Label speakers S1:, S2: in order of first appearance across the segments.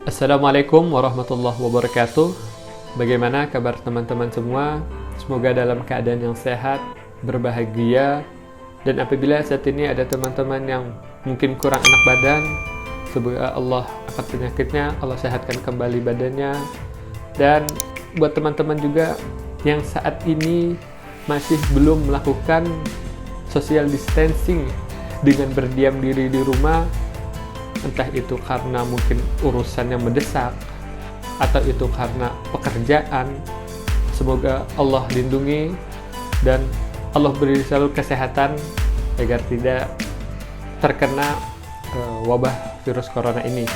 S1: Assalamualaikum warahmatullahi wabarakatuh. Bagaimana kabar teman-teman semua? Semoga dalam keadaan yang sehat, berbahagia. Dan apabila saat ini ada teman-teman yang mungkin kurang enak badan, semoga Allah angkat penyakitnya, Allah sehatkan kembali badannya. Dan buat teman-teman juga yang saat ini masih belum melakukan social distancing dengan berdiam diri di rumah, entah itu karena mungkin urusan yang mendesak atau itu karena pekerjaan, semoga Allah lindungi dan Allah beri selalu kesehatan agar tidak terkena wabah virus corona ini.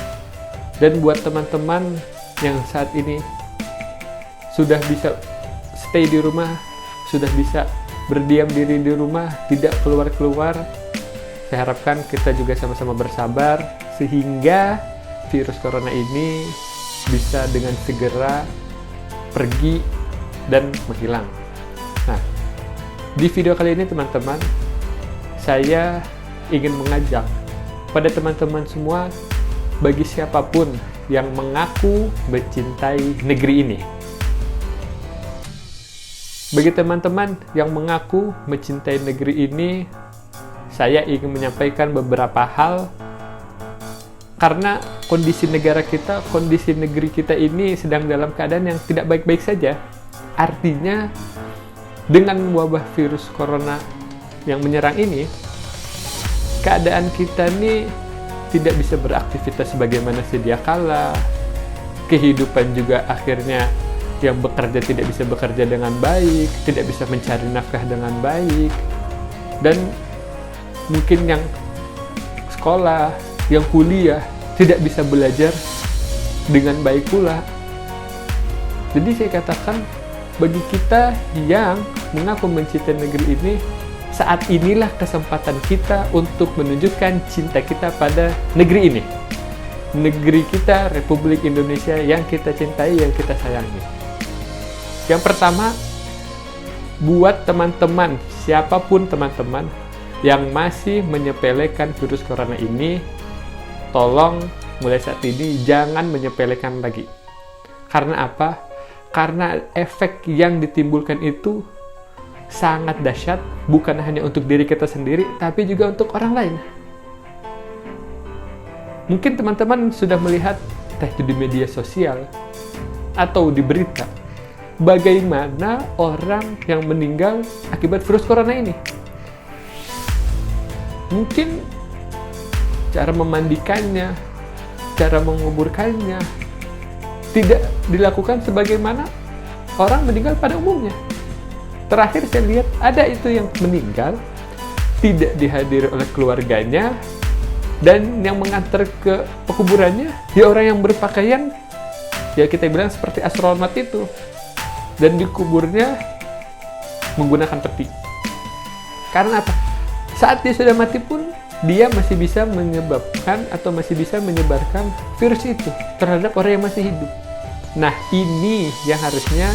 S1: Dan buat teman-teman yang saat ini sudah bisa stay di rumah, sudah bisa berdiam diri di rumah, tidak keluar-keluar, saya harapkan kita juga sama-sama bersabar sehingga virus corona ini bisa dengan segera pergi dan menghilang. Nah, di video kali ini teman-teman, saya ingin mengajak pada teman-teman semua, bagi siapapun yang mengaku mencintai negeri ini. Bagi teman-teman yang mengaku mencintai negeri ini, saya ingin menyampaikan beberapa hal. Karena kondisi negara kita, kondisi negeri kita ini sedang dalam keadaan yang tidak baik-baik saja. Artinya, dengan wabah virus corona yang menyerang ini, keadaan kita ini tidak bisa beraktivitas sebagaimana sedia kala. Kehidupan juga akhirnya yang bekerja tidak bisa bekerja dengan baik, tidak bisa mencari nafkah dengan baik. Dan mungkin yang sekolah, yang kuliah, tidak bisa belajar dengan baik pula. Jadi saya katakan, bagi kita yang mengaku mencintai negeri ini, saat inilah kesempatan kita untuk menunjukkan cinta kita pada negeri ini. Negeri kita, Republik Indonesia yang kita cintai, yang kita sayangi. Yang pertama, buat teman-teman, siapapun teman-teman yang masih menyepelekan virus corona ini, tolong mulai saat ini jangan menyepelekan lagi. Karena apa? Karena efek yang ditimbulkan itu sangat dahsyat, bukan hanya untuk diri kita sendiri, tapi juga untuk orang lain. Mungkin teman-teman sudah melihat entah itu di media sosial atau di berita, bagaimana orang yang meninggal akibat virus corona ini. Mungkin cara memandikannya, cara menguburkannya tidak dilakukan sebagaimana orang meninggal pada umumnya. Terakhir saya lihat ada itu yang meninggal tidak dihadiri oleh keluarganya, dan yang mengantar ke pekuburannya ya orang yang berpakaian ya kita bilang seperti astronot itu, dan dikuburnya menggunakan peti. Karena apa? Saat dia sudah mati pun dia masih bisa menyebabkan atau masih bisa menyebarkan virus itu terhadap orang yang masih hidup. Nah, ini yang harusnya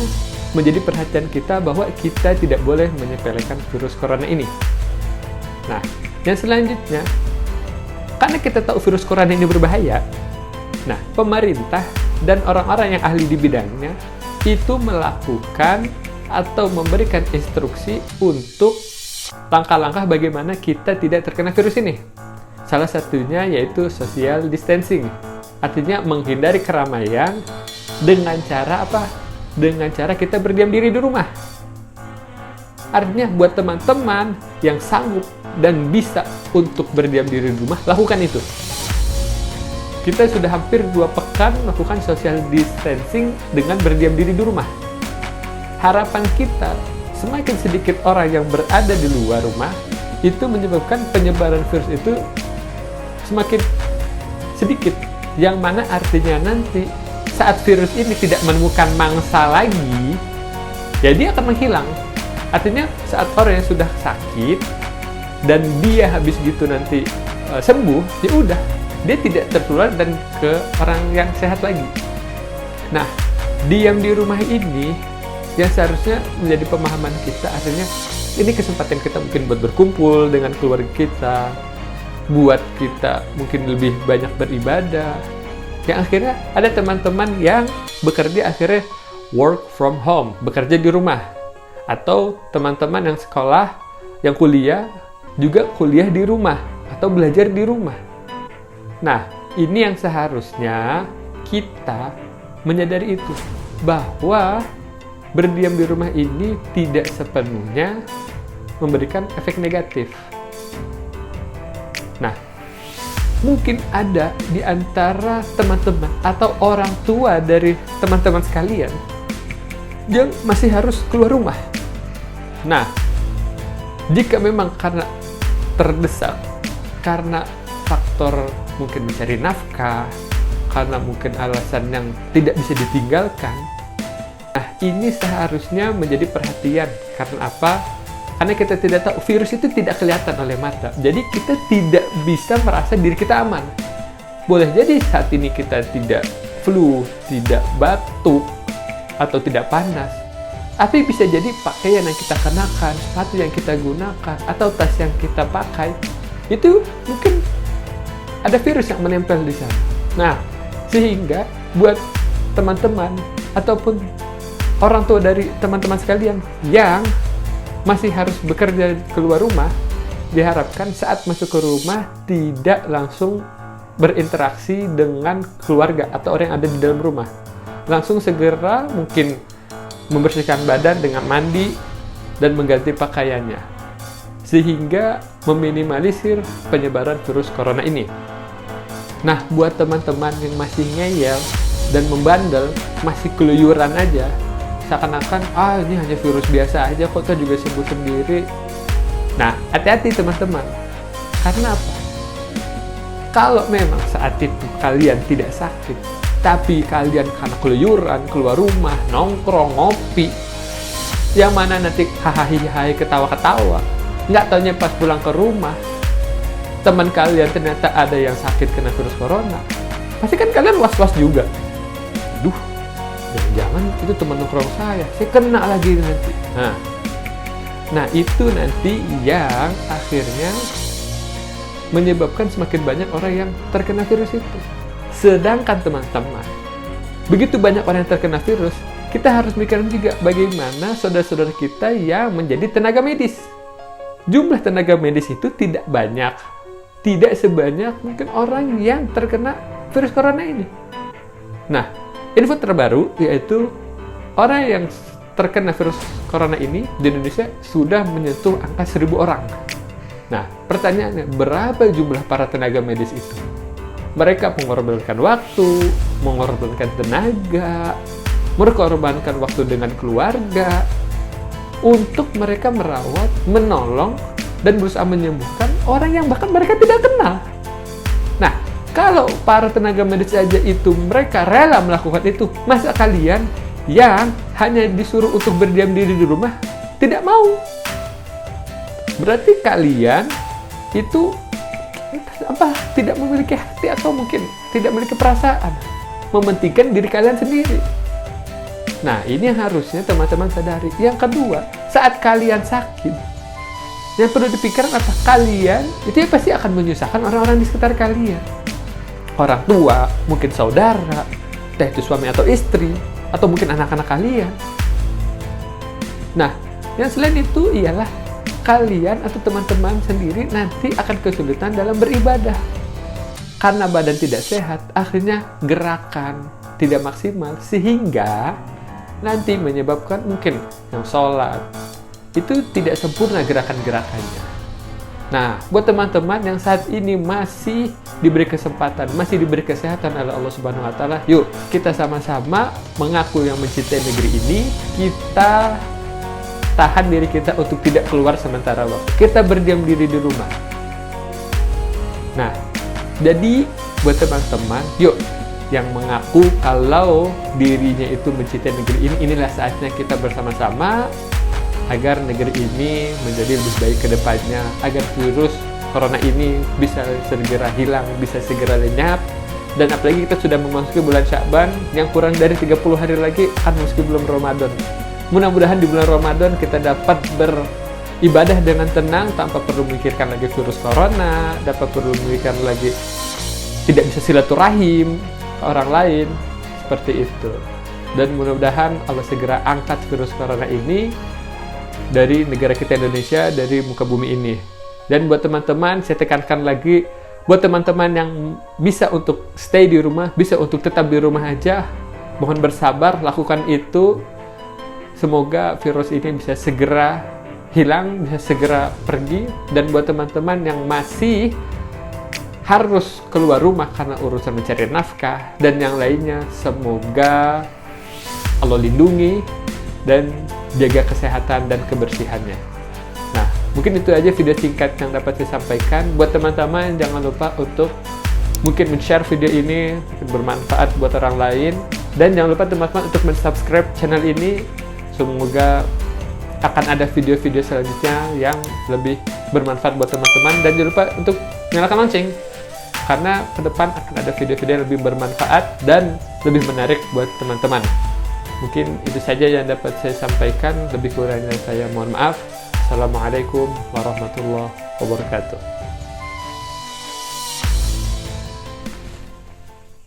S1: menjadi perhatian kita, bahwa kita tidak boleh menyepelekan virus corona ini. Nah, yang selanjutnya, karena kita tahu virus corona ini berbahaya, nah, pemerintah dan orang-orang yang ahli di bidangnya itu melakukan atau memberikan instruksi untuk langkah-langkah bagaimana kita tidak terkena virus ini. Salah satunya yaitu social distancing. Artinya menghindari keramaian dengan cara apa? Dengan cara kita berdiam diri di rumah. Artinya buat teman-teman yang sanggup dan bisa untuk berdiam diri di rumah, lakukan itu. Kita sudah hampir 2 pekan melakukan social distancing dengan berdiam diri di rumah. Harapan kita, semakin sedikit orang yang berada di luar rumah, itu menyebabkan penyebaran virus itu semakin sedikit. Yang mana artinya nanti saat virus ini tidak menemukan mangsa lagi, ya dia akan menghilang. Artinya saat orang yang sudah sakit dan dia habis gitu nanti sembuh, ya udah, dia tidak tertular dan ke orang yang sehat lagi. Nah, diam di rumah ini yang seharusnya menjadi pemahaman kita, artinya ini kesempatan kita mungkin buat berkumpul dengan keluarga kita, buat kita mungkin lebih banyak beribadah, Yang akhirnya ada teman-teman yang bekerja akhirnya work from home, bekerja di rumah. Atau teman-teman yang sekolah, yang kuliah, juga kuliah di rumah atau belajar di rumah. Nah, ini yang seharusnya kita menyadari itu, bahwa berdiam di rumah ini tidak sepenuhnya memberikan efek negatif. Nah, mungkin ada di antara teman-teman atau orang tua dari teman-teman sekalian yang masih harus keluar rumah. Nah, jika memang karena terdesak, karena faktor mungkin mencari nafkah, karena mungkin alasan yang tidak bisa ditinggalkan, nah ini seharusnya menjadi perhatian. Karena apa? Karena kita tidak tahu, virus itu tidak kelihatan oleh mata. Jadi kita tidak bisa merasa diri kita aman. Boleh jadi saat ini kita tidak flu, tidak batuk, atau tidak panas. Tapi bisa jadi pakaian yang kita kenakan, sepatu yang kita gunakan, atau tas yang kita pakai, itu mungkin ada virus yang menempel di sana. Nah, sehingga buat teman-teman ataupun orang tua dari teman-teman sekalian yang masih harus bekerja keluar rumah, diharapkan saat masuk ke rumah tidak langsung berinteraksi dengan keluarga atau orang yang ada di dalam rumah. Langsung segera mungkin membersihkan badan dengan mandi dan mengganti pakaiannya, sehingga meminimalisir penyebaran virus corona ini. Nah, buat teman-teman yang masih ngeyel dan membandel, masih keluyuran aja, seakan-akan, ini hanya virus biasa aja kok, juga sembuh sendiri. Nah, hati-hati teman-teman. Karena apa? Kalau memang saat itu kalian tidak sakit, tapi kalian karena keluyuran, keluar rumah, nongkrong, ngopi, yang mana nanti hahaha ketawa-ketawa, nggak taunya pas pulang ke rumah, teman kalian ternyata ada yang sakit kena virus corona, pasti kan kalian was-was juga. Aduh, jangan-jangan itu teman nongkrong saya kena lagi nanti. Nah itu nanti yang akhirnya menyebabkan semakin banyak orang yang terkena virus itu. Sedangkan teman-teman, begitu banyak orang yang terkena virus, kita harus mikirin juga bagaimana saudara-saudara kita yang menjadi tenaga medis. Jumlah tenaga medis itu tidak banyak, tidak sebanyak mungkin orang yang terkena virus corona ini. Nah, info terbaru yaitu orang yang terkena virus corona ini di Indonesia sudah menyentuh angka 1.000 orang. Nah, pertanyaannya, berapa jumlah para tenaga medis itu? Mereka mengorbankan waktu, mengorbankan tenaga, mengorbankan waktu dengan keluarga untuk mereka merawat, menolong, dan berusaha menyembuhkan orang yang bahkan mereka tidak kenal. Nah, kalau para tenaga medis saja itu mereka rela melakukan itu, masa kalian yang hanya disuruh untuk berdiam diri di rumah tidak mau? Berarti kalian itu tidak memiliki hati atau mungkin tidak memiliki perasaan, mementingkan diri kalian sendiri. Nah, ini yang harusnya teman-teman sadari. Yang kedua, saat kalian sakit, yang perlu dipikirkan apa? Kalian itu pasti akan menyusahkan orang-orang di sekitar kalian. Orang tua, mungkin saudara, entah itu suami atau istri, atau mungkin anak-anak kalian. Nah, yang selain itu ialah kalian atau teman-teman sendiri nanti akan kesulitan dalam beribadah. Karena badan tidak sehat, akhirnya gerakan tidak maksimal, sehingga nanti menyebabkan mungkin yang sholat itu tidak sempurna gerakan-gerakannya. Nah, buat teman-teman yang saat ini masih diberi kesempatan, masih diberi kesehatan oleh Allah Subhanahu wa Ta'ala, yuk kita sama-sama mengaku yang mencintai negeri ini, kita tahan diri kita untuk tidak keluar sementara waktu. Kita berdiam diri di rumah. Nah, jadi buat teman-teman, yuk yang mengaku kalau dirinya itu mencintai negeri ini, inilah saatnya kita bersama-sama agar negeri ini menjadi lebih baik ke depannya, agar virus corona ini bisa segera hilang, bisa segera lenyap. Dan apalagi kita sudah memasuki bulan Sya'ban, yang kurang dari 30 hari lagi akan memasuki bulan Ramadan. Mudah-mudahan di bulan Ramadan kita dapat beribadah dengan tenang tanpa perlu memikirkan lagi virus corona, dapat perlu memikirkan lagi tidak bisa silaturahim, ke orang lain, seperti itu. Dan mudah-mudahan Allah segera angkat virus corona ini dari negara kita Indonesia, dari muka bumi ini. Dan buat teman-teman, saya tekankan lagi, buat teman-teman yang bisa untuk stay di rumah, bisa untuk tetap di rumah aja, mohon bersabar, lakukan itu. Semoga virus ini bisa segera hilang, bisa segera pergi. Dan buat teman-teman yang masih harus keluar rumah karena urusan mencari nafkah dan yang lainnya, semoga Allah lindungi dan jaga kesehatan dan kebersihannya. Nah, mungkin itu aja video singkat yang dapat saya sampaikan. Buat teman-teman, jangan lupa untuk mungkin men-share video ini, mungkin bermanfaat buat orang lain. Dan jangan lupa teman-teman untuk men-subscribe channel ini. Semoga akan ada video-video selanjutnya yang lebih bermanfaat buat teman-teman. Dan jangan lupa untuk nyalakan lonceng, karena ke depan akan ada video-video yang lebih bermanfaat dan lebih menarik buat teman-teman. Mungkin itu saja yang dapat saya sampaikan. Lebih kurangnya saya mohon maaf. Assalamualaikum warahmatullahi wabarakatuh.